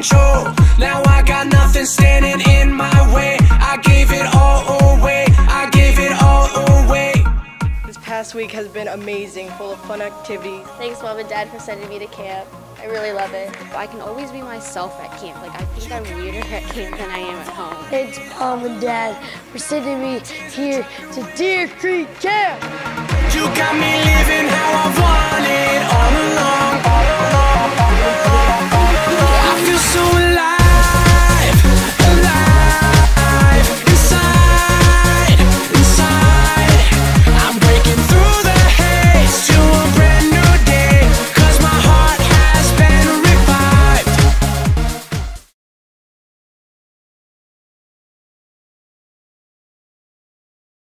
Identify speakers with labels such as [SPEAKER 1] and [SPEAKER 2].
[SPEAKER 1] control. Now I got nothing standing in my way. I gave it all away, I gave it all away.
[SPEAKER 2] This past week has been amazing, full of fun activities.
[SPEAKER 3] Thanks, Mom and Dad, for sending me to camp. I really love it.
[SPEAKER 4] I can always be myself at camp. Like, I think I'm weirder at camp than I am at home.
[SPEAKER 5] Thanks, Mom and Dad, for sending me here to Deer Creek Camp.
[SPEAKER 1] You got me living how I want it all along. I feel so